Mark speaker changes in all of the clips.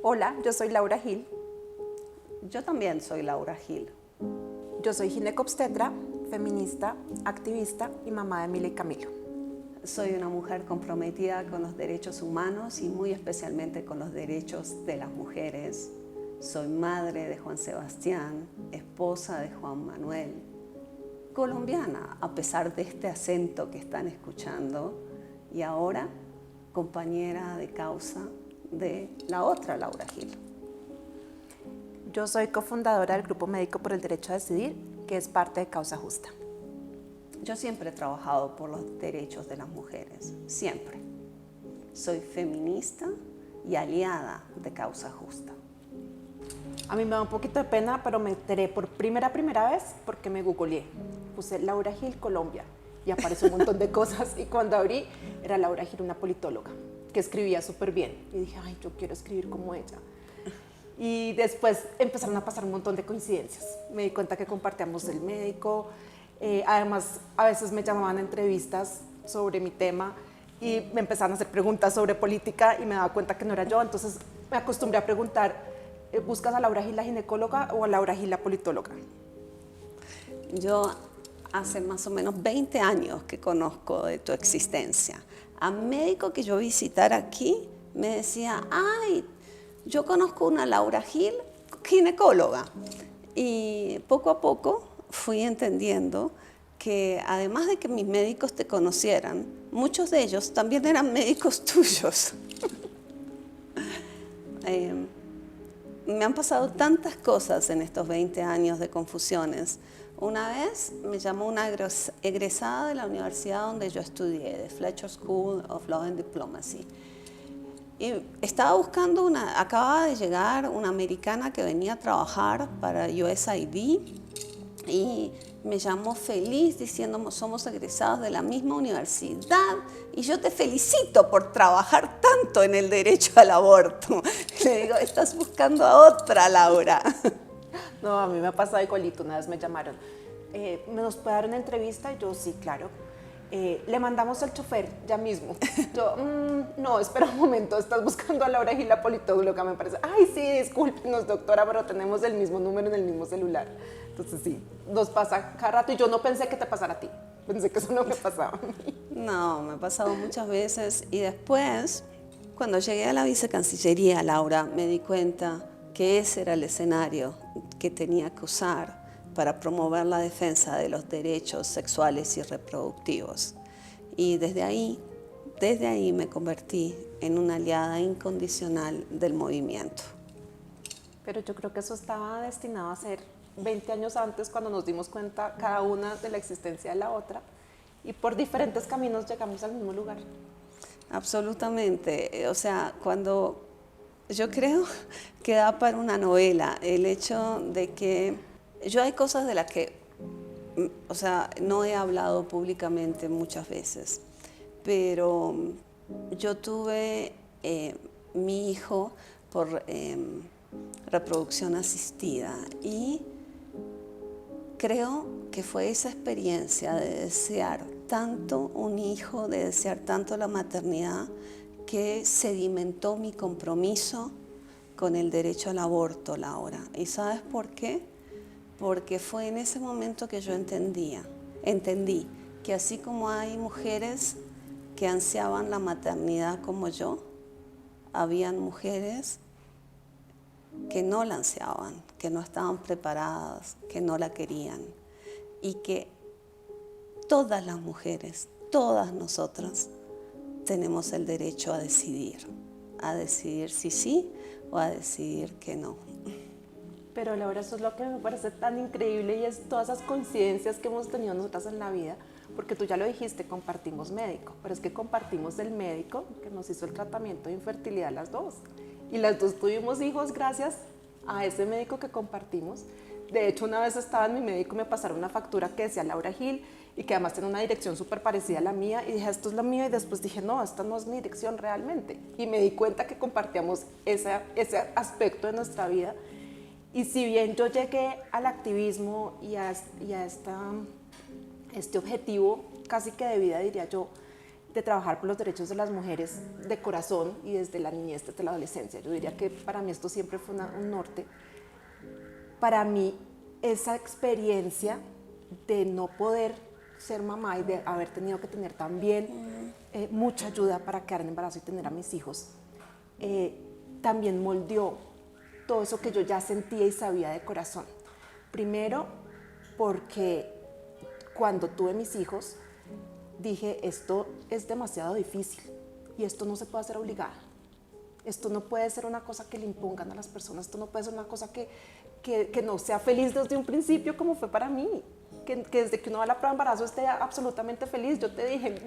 Speaker 1: Hola, yo soy Laura Gil.
Speaker 2: Yo también soy Laura Gil.
Speaker 1: Yo soy ginecobstetra, feminista, activista y mamá de Mila y Camilo.
Speaker 2: Soy una mujer comprometida con los derechos humanos y muy especialmente con los derechos de las mujeres. Soy madre de Juan Sebastián, esposa de Juan Manuel, colombiana a pesar de este acento que están escuchando, y ahora compañera de causa de la otra Laura Gil.
Speaker 1: Yo soy cofundadora del Grupo Médico por el Derecho a Decidir, que es parte de Causa Justa.
Speaker 2: Yo siempre he trabajado por los derechos de las mujeres, siempre. Soy feminista y aliada de Causa Justa.
Speaker 1: A mí me da un poquito de pena, pero me enteré por primera vez porque me googleé. Puse Laura Gil Colombia y apareció un montón de cosas, y cuando abrí era Laura Gil, una politóloga que escribía súper bien, y dije, ay, yo quiero escribir como ella. Y después empezaron a pasar un montón de coincidencias. Me di cuenta que compartíamos el médico, además a veces me llamaban a entrevistas sobre mi tema y me empezaron a hacer preguntas sobre política y me daba cuenta que no era yo, entonces me acostumbré a preguntar, ¿buscas a Laura Gil la ginecóloga o a Laura Gil la politóloga?
Speaker 2: Yo hace más o menos 20 años que conozco de tu existencia. A médico que yo visitara aquí me decía, ay, yo conozco una Laura Gil, ginecóloga. Y poco a poco fui entendiendo que además de que mis médicos te conocieran, muchos de ellos también eran médicos tuyos. Me han pasado tantas cosas en estos 20 años de confusiones. Una vez me llamó una egresada de la universidad donde yo estudié, de Fletcher School of Law and Diplomacy. Y estaba buscando acababa de llegar una americana que venía a trabajar para USAID y me llamó feliz diciendo, somos egresados de la misma universidad y yo te felicito por trabajar tanto en el derecho al aborto. Le digo, estás buscando a otra Laura.
Speaker 1: No, a mí me ha pasado igualito. Una vez me llamaron, ¿me nos puede dar una entrevista? Y yo, sí, claro. Le mandamos al chofer ya mismo. Yo, no, espera un momento, estás buscando a Laura Gil, la politóloga, me parece. Ay, sí, discúlpenos, doctora, pero tenemos el mismo número en el mismo celular. Entonces sí, nos pasa cada rato y yo no pensé que te pasara a ti. Pensé que eso no me pasaba a mí.
Speaker 2: No, me ha pasado muchas veces y después, cuando llegué a la vicecancillería, Laura, me di cuenta que ese era el escenario que tenía que usar para promover la defensa de los derechos sexuales y reproductivos. Y desde ahí me convertí en una aliada incondicional del movimiento.
Speaker 1: Pero yo creo que eso estaba destinado a ser 20 años antes, cuando nos dimos cuenta cada una de la existencia de la otra, y por diferentes caminos llegamos al mismo lugar.
Speaker 2: Absolutamente. O sea, yo creo que da para una novela el hecho de que yo hay cosas de las que, o sea, no he hablado públicamente muchas veces, pero yo tuve mi hijo por reproducción asistida y creo que fue esa experiencia de desear tanto un hijo, de desear tanto la maternidad, que sedimentó mi compromiso con el derecho al aborto, Laura. ¿Y sabes por qué? Porque fue en ese momento que yo entendí que así como hay mujeres que ansiaban la maternidad como yo, habían mujeres que no la ansiaban, que no estaban preparadas, que no la querían, y que todas las mujeres, todas nosotras, tenemos el derecho a decidir si sí o a decidir que no.
Speaker 1: Pero Laura, eso es lo que me parece tan increíble, y es todas esas coincidencias que hemos tenido nosotras en la vida, porque tú ya lo dijiste, compartimos médico, pero es que compartimos el médico que nos hizo el tratamiento de infertilidad las dos, y las dos tuvimos hijos gracias a ese médico que compartimos. De hecho, una vez estaba en mi médico y me pasaron una factura que decía Laura Gil y que además tenía una dirección súper parecida a la mía, y dije, esto es la mía, y después dije, no, esta no es mi dirección realmente, y me di cuenta que compartíamos ese aspecto de nuestra vida. Y si bien yo llegué al activismo y a este objetivo casi que de vida, diría yo, de trabajar por los derechos de las mujeres de corazón y desde la niñez, desde la adolescencia. Yo diría que para mí esto siempre fue un norte. Para mí esa experiencia de no poder ser mamá y de haber tenido que tener también mucha ayuda para quedar en embarazo y tener a mis hijos, también moldeó todo eso que yo ya sentía y sabía de corazón. Primero, porque cuando tuve mis hijos, dije, esto es demasiado difícil y esto no se puede hacer obligada. Esto no puede ser una cosa que le impongan a las personas, esto no puede ser una cosa que no sea feliz desde un principio como fue para mí. Que desde que uno va a la prueba de embarazo esté absolutamente feliz. Yo te dije,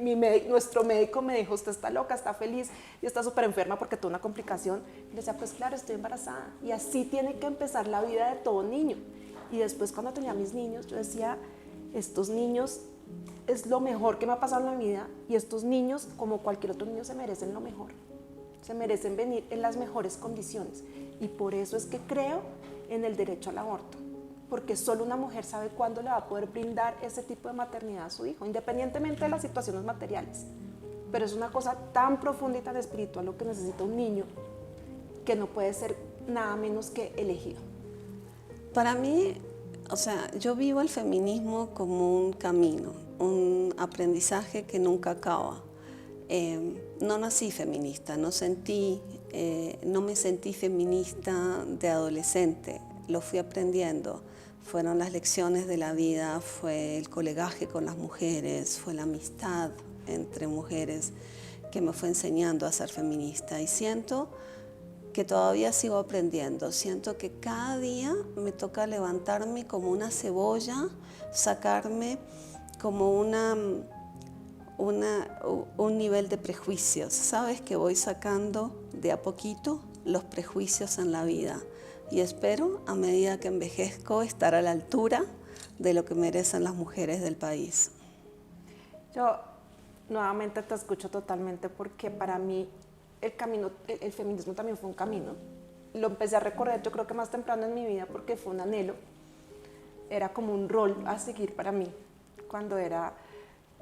Speaker 1: nuestro médico me dijo, usted está loca, está feliz y está súper enferma porque tuvo una complicación. Y le decía, pues claro, estoy embarazada. Y así tiene que empezar la vida de todo niño. Y después cuando tenía mis niños, yo decía, estos niños es lo mejor que me ha pasado en la vida y estos niños, como cualquier otro niño, se merecen lo mejor. Se merecen venir en las mejores condiciones. Y por eso es que creo en el derecho al aborto. Porque solo una mujer sabe cuándo le va a poder brindar ese tipo de maternidad a su hijo, independientemente de las situaciones materiales. Pero es una cosa tan profunda y tan espiritual lo que necesita un niño, que no puede ser nada menos que elegido.
Speaker 2: Para mí, o sea, yo vivo el feminismo como un camino, un aprendizaje que nunca acaba. No nací feminista, no me sentí feminista de adolescente, lo fui aprendiendo. Fueron las lecciones de la vida, fue el colegaje con las mujeres, fue la amistad entre mujeres que me fue enseñando a ser feminista. Y siento que todavía sigo aprendiendo, siento que cada día me toca levantarme como una cebolla, sacarme como un nivel de prejuicios. Sabes que voy sacando de a poquito los prejuicios en la vida. Y espero, a medida que envejezco, estar a la altura de lo que merecen las mujeres del país.
Speaker 1: Yo nuevamente te escucho totalmente porque para mí el feminismo también fue un camino. Lo empecé a recorrer yo creo que más temprano en mi vida porque fue un anhelo. Era como un rol a seguir para mí cuando era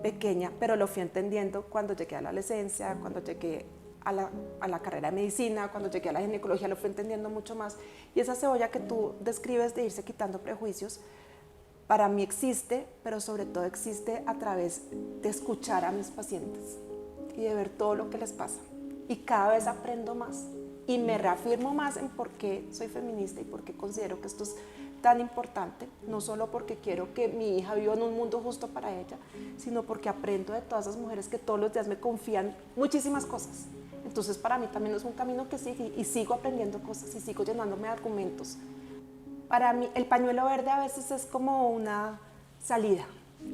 Speaker 1: pequeña, pero lo fui entendiendo cuando llegué a la adolescencia, cuando llegué a la carrera de medicina, cuando llegué a la ginecología lo fui entendiendo mucho más. Y esa cebolla que tú describes de irse quitando prejuicios, para mí existe, pero sobre todo existe a través de escuchar a mis pacientes y de ver todo lo que les pasa. Y cada vez aprendo más y me reafirmo más en por qué soy feminista y por qué considero que esto es tan importante, no solo porque quiero que mi hija viva en un mundo justo para ella, sino porque aprendo de todas esas mujeres que todos los días me confían muchísimas cosas. Entonces para mí también es un camino que sigue y sigo aprendiendo cosas y sigo llenándome de argumentos. Para mí el pañuelo verde a veces es como una salida,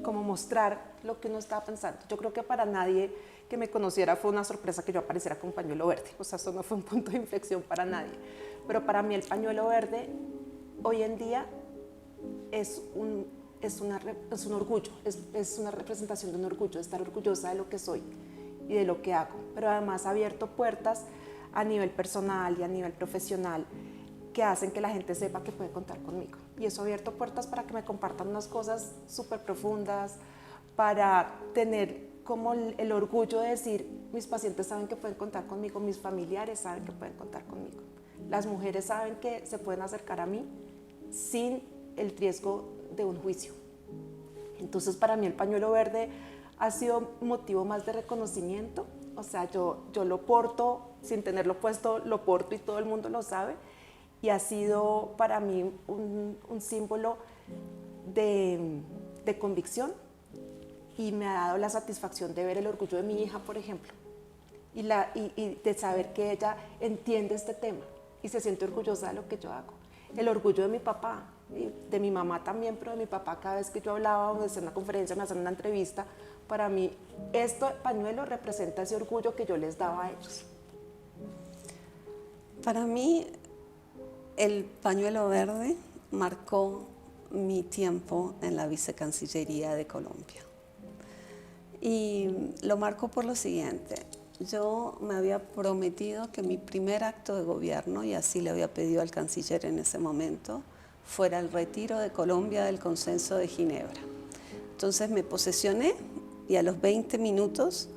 Speaker 1: como mostrar lo que uno estaba pensando. Yo creo que para nadie que me conociera fue una sorpresa que yo apareciera con pañuelo verde, o sea, eso no fue un punto de inflexión para nadie. Pero para mí el pañuelo verde hoy en día es un orgullo, es una representación de un orgullo, de estar orgullosa de lo que soy y de lo que hago, pero además ha abierto puertas a nivel personal y a nivel profesional que hacen que la gente sepa que puede contar conmigo. Y eso ha abierto puertas para que me compartan unas cosas súper profundas, para tener como el orgullo de decir, mis pacientes saben que pueden contar conmigo, mis familiares saben que pueden contar conmigo. Las mujeres saben que se pueden acercar a mí sin el riesgo de un juicio. Entonces para mí el pañuelo verde ha sido motivo más de reconocimiento, o sea, yo lo porto, sin tenerlo puesto, lo porto y todo el mundo lo sabe, y ha sido para mí un símbolo de convicción, y me ha dado la satisfacción de ver el orgullo de mi hija, por ejemplo, y de saber que ella entiende este tema y se siente orgullosa de lo que yo hago. El orgullo de mi papá, de mi mamá también, pero de mi papá cada vez que yo hablaba o hacía una conferencia, me hacían una entrevista, para mí este pañuelo representa ese orgullo que yo les daba a ellos.
Speaker 2: Para mí el pañuelo verde marcó mi tiempo en la Vicecancillería de Colombia. Y lo marcó por lo siguiente. Yo me había prometido que mi primer acto de gobierno, y así le había pedido al canciller en ese momento, fuera el retiro de Colombia del Consenso de Ginebra. Entonces me posesioné y a los 20 minutos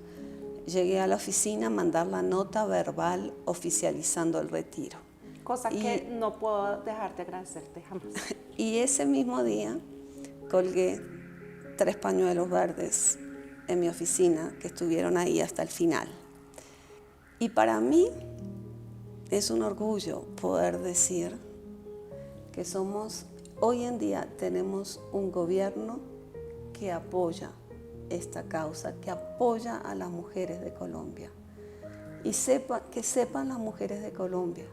Speaker 2: llegué a la oficina a mandar la nota verbal oficializando el retiro.
Speaker 1: Cosa que no puedo dejar de agradecerte jamás.
Speaker 2: Y ese mismo día colgué 3 pañuelos verdes en mi oficina que estuvieron ahí hasta el final. Y para mí es un orgullo poder decir que hoy en día tenemos un gobierno que apoya esta causa, que apoya a las mujeres de Colombia. Y que sepan las mujeres de Colombia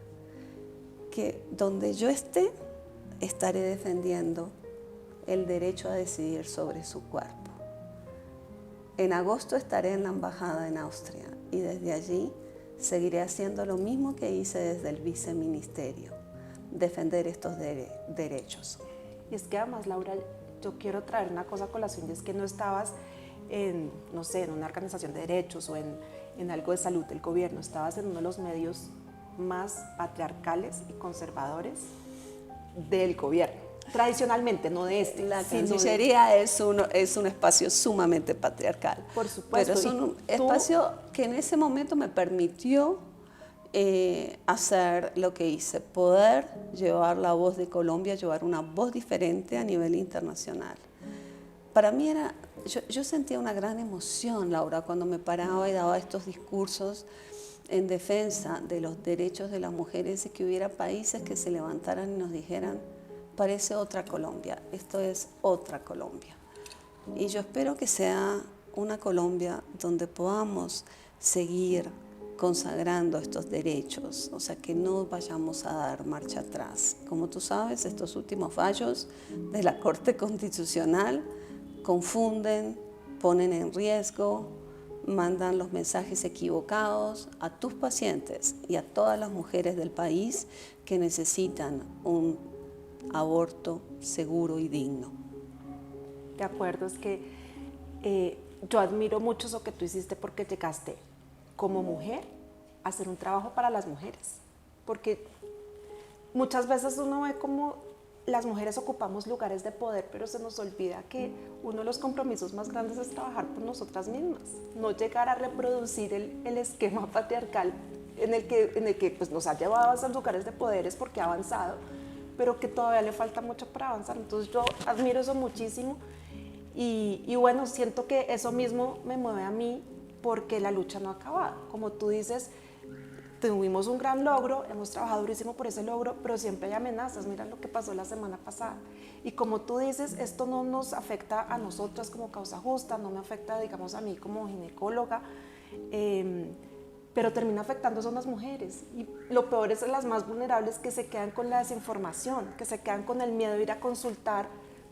Speaker 2: que donde yo estaré defendiendo el derecho a decidir sobre su cuerpo. En agosto estaré en la embajada en Austria y desde allí seguiré haciendo lo mismo que hice desde el viceministerio, defender estos derechos.
Speaker 1: Y es que además, Laura, yo quiero traer una cosa a colación, y es que no estabas en una organización de derechos o en algo de salud del gobierno, estabas en uno de los medios más patriarcales y conservadores del gobierno, tradicionalmente, no de este.
Speaker 2: La Cancillería es un espacio sumamente patriarcal.
Speaker 1: Por supuesto.
Speaker 2: Pero es un espacio que en ese momento me permitió hacer lo que hice, poder llevar la voz de Colombia, llevar una voz diferente a nivel internacional. Para mí yo sentía una gran emoción, Laura, cuando me paraba y daba estos discursos en defensa de los derechos de las mujeres y que hubiera países que se levantaran y nos dijeran: parece otra Colombia, esto es otra Colombia. Y yo espero que sea una Colombia donde podamos seguir consagrando estos derechos, o sea, que no vayamos a dar marcha atrás. Como tú sabes, estos últimos fallos de la Corte Constitucional confunden, ponen en riesgo, mandan los mensajes equivocados a tus pacientes y a todas las mujeres del país que necesitan un aborto seguro y digno.
Speaker 1: De acuerdo, es que yo admiro mucho eso que tú hiciste, porque llegaste como mujer a hacer un trabajo para las mujeres, porque muchas veces uno ve como las mujeres ocupamos lugares de poder, pero se nos olvida que uno de los compromisos más grandes es trabajar por nosotras mismas, no llegar a reproducir el esquema patriarcal en el que pues, nos ha llevado a esos lugares de poderes porque ha avanzado, pero que todavía le falta mucho para avanzar. Entonces yo admiro eso muchísimo y bueno, siento que eso mismo me mueve a mí, porque la lucha no ha acabado. Como tú dices, tuvimos un gran logro, hemos trabajado durísimo por ese logro, pero siempre hay amenazas. Mira lo que pasó la semana pasada. Y como tú dices, esto no nos afecta a nosotras como Causa Justa, no me afecta, digamos, a mí como ginecóloga, pero termina afectando a las mujeres. Y lo peor es a las más vulnerables, que se quedan con la desinformación, que se quedan con el miedo de ir a consultar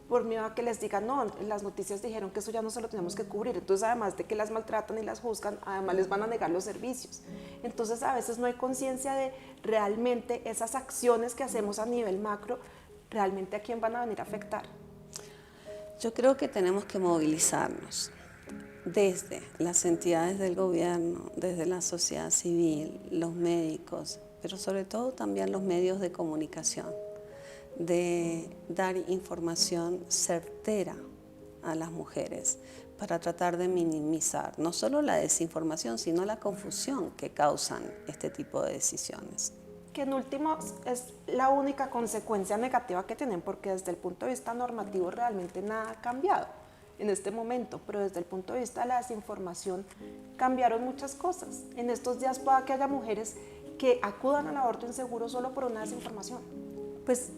Speaker 1: por miedo a que les digan: no, las noticias dijeron que eso ya no se lo tenemos que cubrir. Entonces, además de que las maltratan y las juzgan, además les van a negar los servicios. Entonces, a veces no hay conciencia de realmente esas acciones que hacemos a nivel macro, realmente a quién van a venir a afectar.
Speaker 2: Yo creo que tenemos que movilizarnos desde las entidades del gobierno, desde la sociedad civil, los médicos, pero sobre todo también los medios de comunicación, de dar información certera a las mujeres para tratar de minimizar no solo la desinformación, sino la confusión que causan este tipo de decisiones.
Speaker 1: Que en último es la única consecuencia negativa que tienen, porque desde el punto de vista normativo realmente nada ha cambiado en este momento, pero desde el punto de vista de la desinformación cambiaron muchas cosas. En estos días pueda que haya mujeres que acudan al aborto inseguro solo por una desinformación. Pues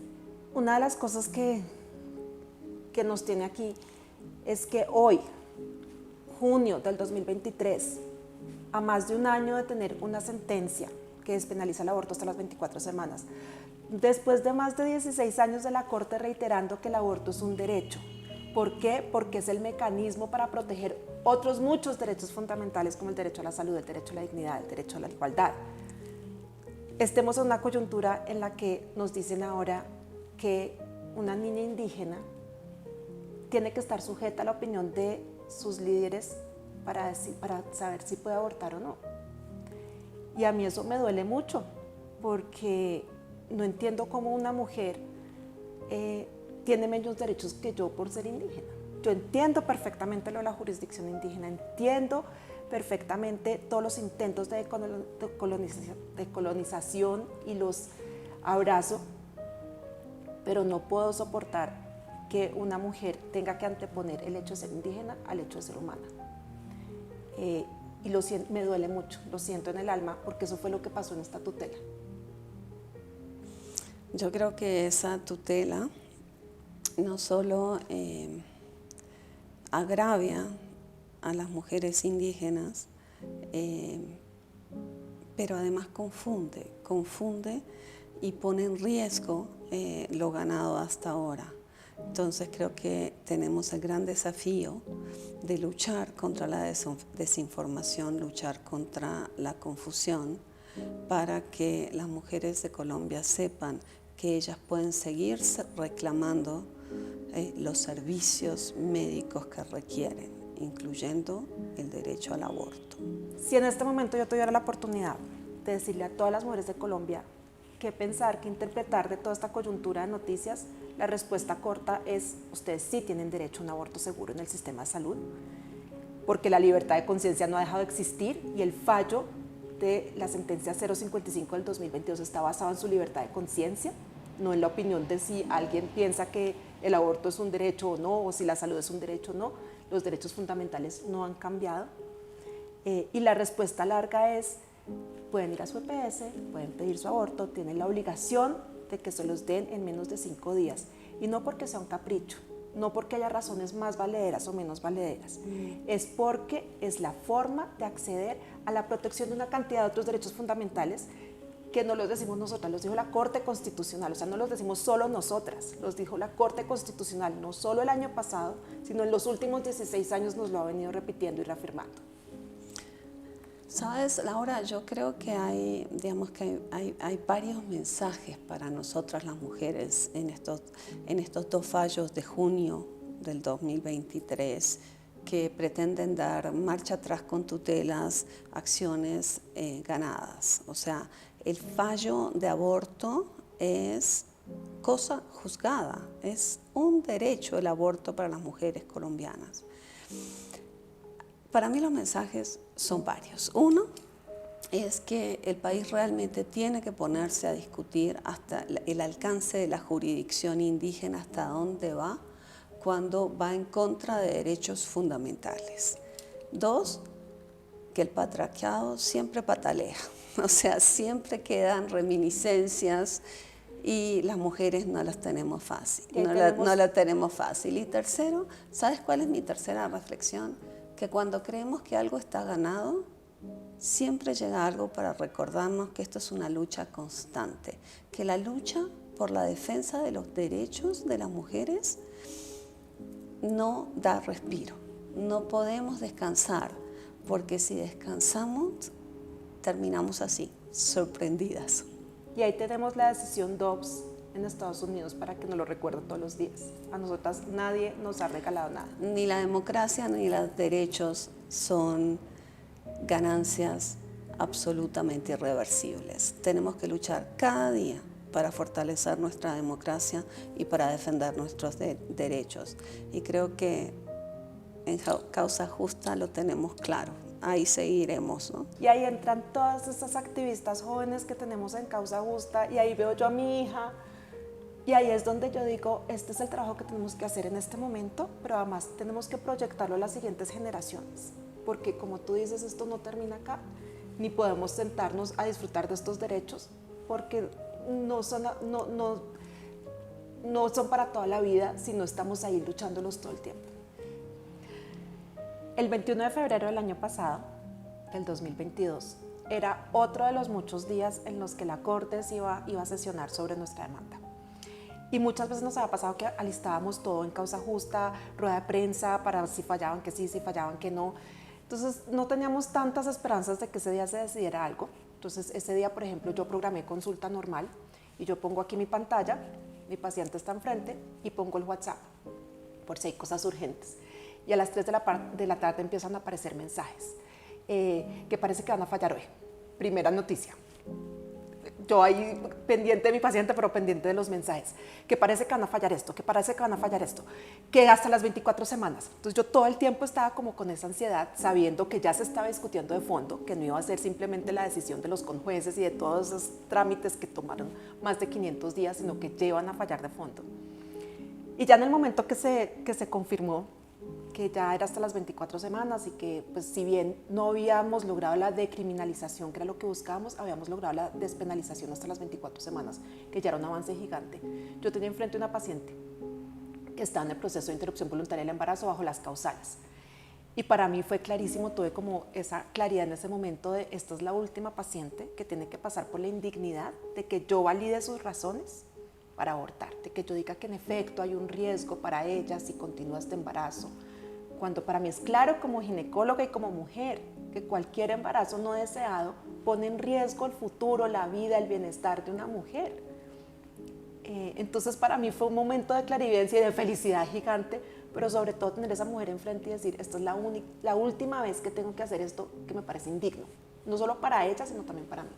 Speaker 1: una de las cosas que nos tiene aquí es que hoy, junio del 2023, a más de un año de tener una sentencia que despenaliza el aborto hasta las 24 semanas, después de más de 16 años de la Corte reiterando que el aborto es un derecho. ¿Por qué? Porque es el mecanismo para proteger otros muchos derechos fundamentales, como el derecho a la salud, el derecho a la dignidad, el derecho a la igualdad. Estemos en una coyuntura en la que nos dicen ahora que una niña indígena tiene que estar sujeta a la opinión de sus líderes para saber si puede abortar o no. Y a mí eso me duele mucho, porque no entiendo cómo una mujer tiene menos derechos que yo por ser indígena. Yo entiendo perfectamente lo de la jurisdicción indígena, entiendo perfectamente todos los intentos de colonización y los abrazo, pero no puedo soportar que una mujer tenga que anteponer el hecho de ser indígena al hecho de ser humana. Y me duele mucho, lo siento en el alma, porque eso fue lo que pasó en esta tutela.
Speaker 2: Yo creo que esa tutela no solo agravia a las mujeres indígenas, pero además confunde y pone en riesgo lo ganado hasta ahora. Entonces creo que tenemos el gran desafío de luchar contra la desinformación, luchar contra la confusión, para que las mujeres de Colombia sepan que ellas pueden seguir reclamando los servicios médicos que requieren, incluyendo el derecho al aborto.
Speaker 1: Si en este momento yo tuviera la oportunidad de decirle a todas las mujeres de Colombia qué pensar, qué interpretar de toda esta coyuntura de noticias, la respuesta corta es: ustedes sí tienen derecho a un aborto seguro en el sistema de salud, porque la libertad de conciencia no ha dejado de existir y el fallo de la sentencia 055 del 2022 está basado en su libertad de conciencia, no en la opinión de si alguien piensa que el aborto es un derecho o no, o si la salud es un derecho o no. Los derechos fundamentales no han cambiado. Y la respuesta larga es: pueden ir a su EPS, pueden pedir su aborto, tienen la obligación de que se los den en menos de 5 días. Y no porque sea un capricho, no porque haya razones más valederas o menos valederas, es porque es la forma de acceder a la protección de una cantidad de otros derechos fundamentales que no los decimos nosotras, los dijo la Corte Constitucional, o sea, no los decimos solo nosotras, los dijo la Corte Constitucional, no solo el año pasado, sino en los últimos 16 años nos lo ha venido repitiendo y reafirmando.
Speaker 2: Sabes, Laura, yo creo que hay varios mensajes para nosotras las mujeres en estos 2 fallos de junio del 2023 que pretenden dar marcha atrás con tutelas, acciones ganadas. O sea, el fallo de aborto es cosa juzgada, es un derecho el aborto para las mujeres colombianas. Para mí los mensajes son varios. Uno es que el país realmente tiene que ponerse a discutir hasta el alcance de la jurisdicción indígena, hasta dónde va, cuando va en contra de derechos fundamentales. 2, que el patriarcado siempre patalea, o sea, siempre quedan reminiscencias y las mujeres no las tenemos fácil, no la tenemos fácil. Y tercero, ¿sabes cuál es mi tercera reflexión? Que cuando creemos que algo está ganado, siempre llega algo para recordarnos que esto es una lucha constante, que la lucha por la defensa de los derechos de las mujeres no da respiro. No podemos descansar, porque si descansamos, terminamos así, sorprendidas.
Speaker 1: Y ahí tenemos la decisión Dobbs en Estados Unidos para que nos lo recuerden todos los días. A nosotras nadie nos ha regalado nada.
Speaker 2: Ni la democracia ni los derechos son ganancias absolutamente irreversibles. Tenemos que luchar cada día para fortalecer nuestra democracia y para defender nuestros derechos. Y creo que en Causa Justa lo tenemos claro. Ahí seguiremos, ¿no?
Speaker 1: Y ahí entran todas estas activistas jóvenes que tenemos en Causa Justa, y ahí veo yo a mi hija, y ahí es donde yo digo, este es el trabajo que tenemos que hacer en este momento, pero además tenemos que proyectarlo a las siguientes generaciones, porque como tú dices, esto no termina acá, ni podemos sentarnos a disfrutar de estos derechos, porque no son para toda la vida si no estamos ahí luchándolos todo el tiempo. El 21 de febrero del año pasado, del 2022, era otro de los muchos días en los que la Corte iba a sesionar sobre nuestra demanda. Y muchas veces nos había pasado que alistábamos todo en Causa Justa, rueda de prensa, para si fallaban que sí, si fallaban que no. Entonces no teníamos tantas esperanzas de que ese día se decidiera algo. Entonces ese día, por ejemplo, yo programé consulta normal y yo pongo aquí mi pantalla, mi paciente está enfrente y pongo el WhatsApp por si hay cosas urgentes. Y a las 3 de la tarde empiezan a aparecer mensajes que parece que van a fallar hoy. Primera noticia. yo ahí pendiente de mi paciente, pero pendiente de los mensajes, que parece que van a fallar esto, que parece que van a fallar esto, que hasta las 24 semanas. Entonces yo todo el tiempo estaba como con esa ansiedad, sabiendo que ya se estaba discutiendo de fondo, que no iba a ser simplemente la decisión de los conjueces y de todos esos trámites que tomaron más de 500 días, sino que llevan a fallar de fondo. Y ya en el momento que se confirmó que ya era hasta las 24 semanas y que, pues, si bien no habíamos logrado la decriminalización, que era lo que buscábamos, habíamos logrado la despenalización hasta las 24 semanas, que ya era un avance gigante. Yo tenía enfrente una paciente que estaba en el proceso de interrupción voluntaria del embarazo bajo las causales. Y para mí fue clarísimo, tuve como esa claridad en ese momento de esta es la última paciente que tiene que pasar por la indignidad de que yo valide sus razones para abortar, de que yo diga que en efecto hay un riesgo para ella si continúa este embarazo, cuando para mí es claro como ginecóloga y como mujer que cualquier embarazo no deseado pone en riesgo el futuro, la vida, el bienestar de una mujer. Entonces para mí fue un momento de clarividencia y de felicidad gigante, pero sobre todo tener a esa mujer enfrente y decir, esta es la última vez que tengo que hacer esto que me parece indigno, no solo para ella, sino también para mí.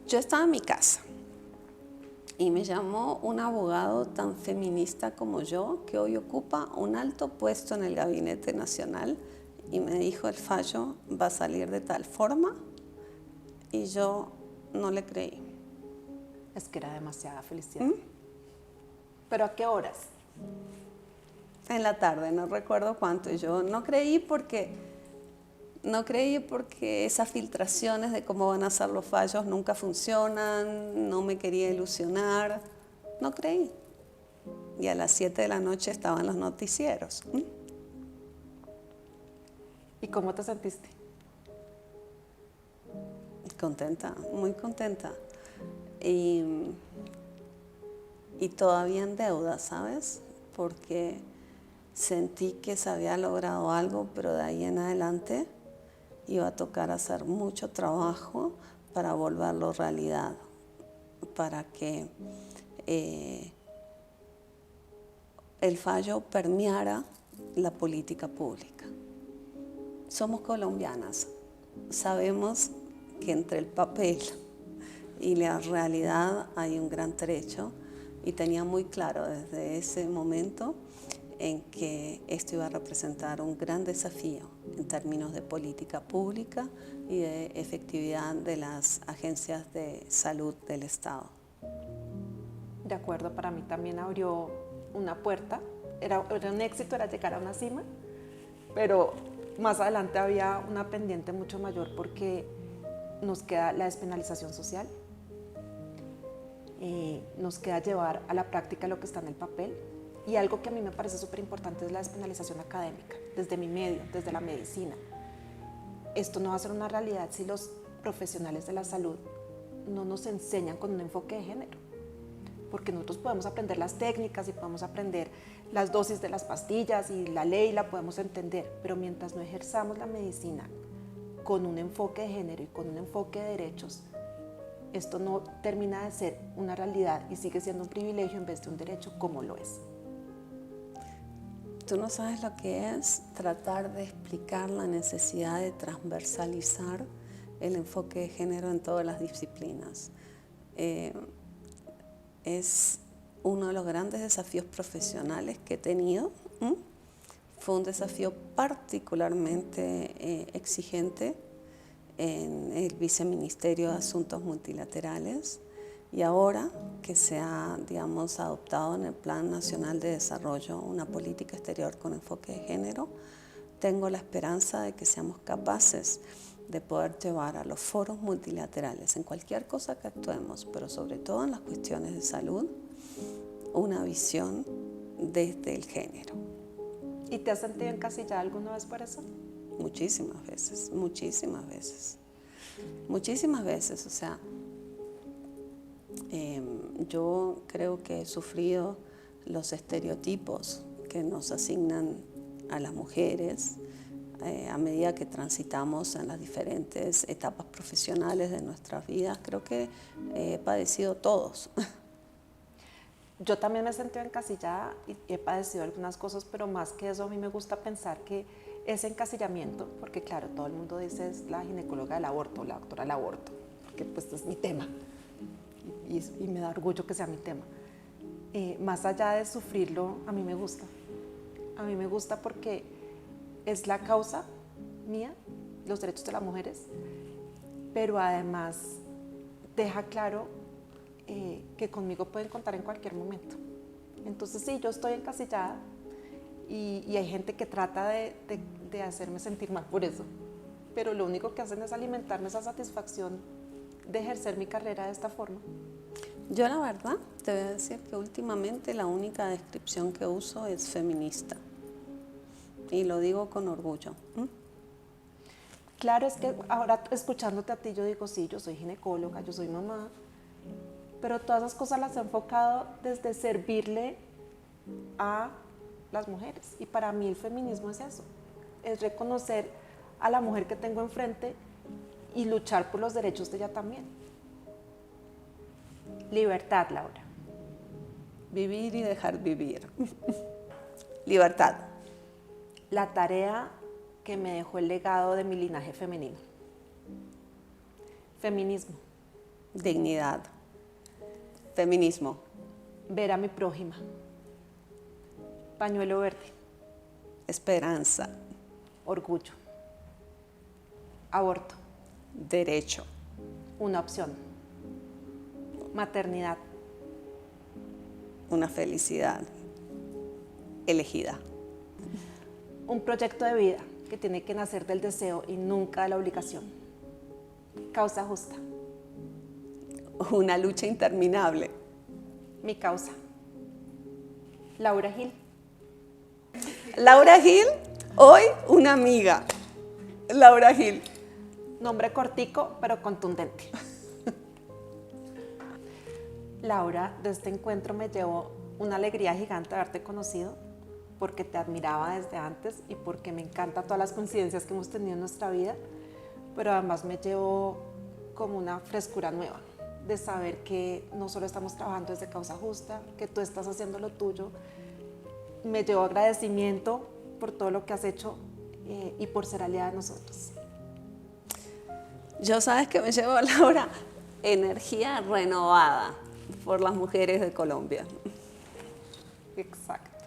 Speaker 2: Yo estaba en mi casa y me llamó un abogado tan feminista como yo, que hoy ocupa un alto puesto en el Gabinete Nacional, y me dijo, el fallo va a salir de tal forma, y yo no le creí.
Speaker 1: Es que era demasiada felicidad. ¿Pero a qué horas?
Speaker 2: En la tarde, no recuerdo cuánto. Yo no creí porque esas filtraciones de cómo van a ser los fallos nunca funcionan, no me quería ilusionar, no creí. Y a las 7 de la noche estaban los noticieros.
Speaker 1: ¿Y cómo te sentiste?
Speaker 2: Contenta, muy contenta. Y todavía en deuda, ¿sabes? Porque sentí que se había logrado algo, pero de ahí en adelante iba a tocar hacer mucho trabajo para volverlo realidad, para que el fallo permeara la política pública. Somos colombianas, sabemos que entre el papel y la realidad hay un gran trecho, y tenía muy claro desde ese momento en que esto iba a representar un gran desafío en términos de política pública y de efectividad de las agencias de salud del Estado.
Speaker 1: De acuerdo, para mí también abrió una puerta, era un éxito, era llegar a una cima, pero más adelante había una pendiente mucho mayor porque nos queda la despenalización social, nos queda llevar a la práctica lo que está en el papel, y algo que a mí me parece súper importante es la despenalización académica, desde mi medio, desde la medicina. Esto no va a ser una realidad si los profesionales de la salud no nos enseñan con un enfoque de género, porque nosotros podemos aprender las técnicas y podemos aprender las dosis de las pastillas y la ley la podemos entender, pero mientras no ejerzamos la medicina con un enfoque de género y con un enfoque de derechos, esto no termina de ser una realidad y sigue siendo un privilegio en vez de un derecho, como lo es.
Speaker 2: Tú no sabes lo que es tratar de explicar la necesidad de transversalizar el enfoque de género en todas las disciplinas. Es uno de los grandes desafíos profesionales que he tenido. Fue un desafío particularmente exigente en el Viceministerio de Asuntos Multilaterales, y ahora que se ha, digamos, adoptado en el Plan Nacional de Desarrollo una política exterior con enfoque de género, tengo la esperanza de que seamos capaces de poder llevar a los foros multilaterales, en cualquier cosa que actuemos, pero sobre todo en las cuestiones de salud, una visión desde el género.
Speaker 1: ¿Y te has sentido encasillada alguna vez por eso?
Speaker 2: Muchísimas veces, muchísimas veces. Muchísimas veces, o sea, yo creo que he sufrido los estereotipos que nos asignan a las mujeres a medida que transitamos en las diferentes etapas profesionales de nuestras vidas. Creo que he padecido todos.
Speaker 1: Yo también me he sentido encasillada y he padecido algunas cosas, pero más que eso a mí me gusta pensar que ese encasillamiento, porque claro, todo el mundo dice es la ginecóloga del aborto, la doctora del aborto, porque pues es mi tema y me da orgullo que sea mi tema. Más allá de sufrirlo, a mí me gusta. A mí me gusta porque es la causa mía, los derechos de las mujeres, pero además deja claro que conmigo pueden contar en cualquier momento. Entonces sí, yo estoy encasillada y hay gente que trata de hacerme sentir mal por eso, pero lo único que hacen es alimentarme esa satisfacción de ejercer mi carrera de esta forma.
Speaker 2: Yo la verdad te voy a decir que últimamente la única descripción que uso es feminista. Y lo digo con orgullo.
Speaker 1: Claro, es que ahora escuchándote a ti yo digo, sí, yo soy ginecóloga, yo soy mamá, pero todas esas cosas las he enfocado desde servirle a las mujeres. Y para mí el feminismo es eso, es reconocer a la mujer que tengo enfrente y luchar por los derechos de ella también. Libertad, Laura.
Speaker 2: Vivir y dejar vivir. Libertad.
Speaker 1: La tarea que me dejó el legado de mi linaje femenino. Feminismo.
Speaker 2: Dignidad. Feminismo.
Speaker 1: Ver a mi prójima. Pañuelo verde.
Speaker 2: Esperanza.
Speaker 1: Orgullo. Aborto.
Speaker 2: Derecho.
Speaker 1: Una opción. Maternidad.
Speaker 2: Una felicidad elegida.
Speaker 1: Un proyecto de vida que tiene que nacer del deseo y nunca de la obligación. Causa justa.
Speaker 2: Una lucha interminable.
Speaker 1: Mi causa. Laura Gil.
Speaker 2: Laura Gil, hoy una amiga. Laura Gil.
Speaker 1: Nombre cortico, pero contundente. Laura, de este encuentro me llevo una alegría gigante de haberte conocido, porque te admiraba desde antes y porque me encantan todas las coincidencias que hemos tenido en nuestra vida, pero además me llevo como una frescura nueva de saber que no solo estamos trabajando desde Causa Justa, que tú estás haciendo lo tuyo. Me llevo agradecimiento por todo lo que has hecho y por ser aliada de nosotros.
Speaker 2: Yo sabes que me llevo, Laura, energía renovada por las mujeres de Colombia.
Speaker 1: Exacto.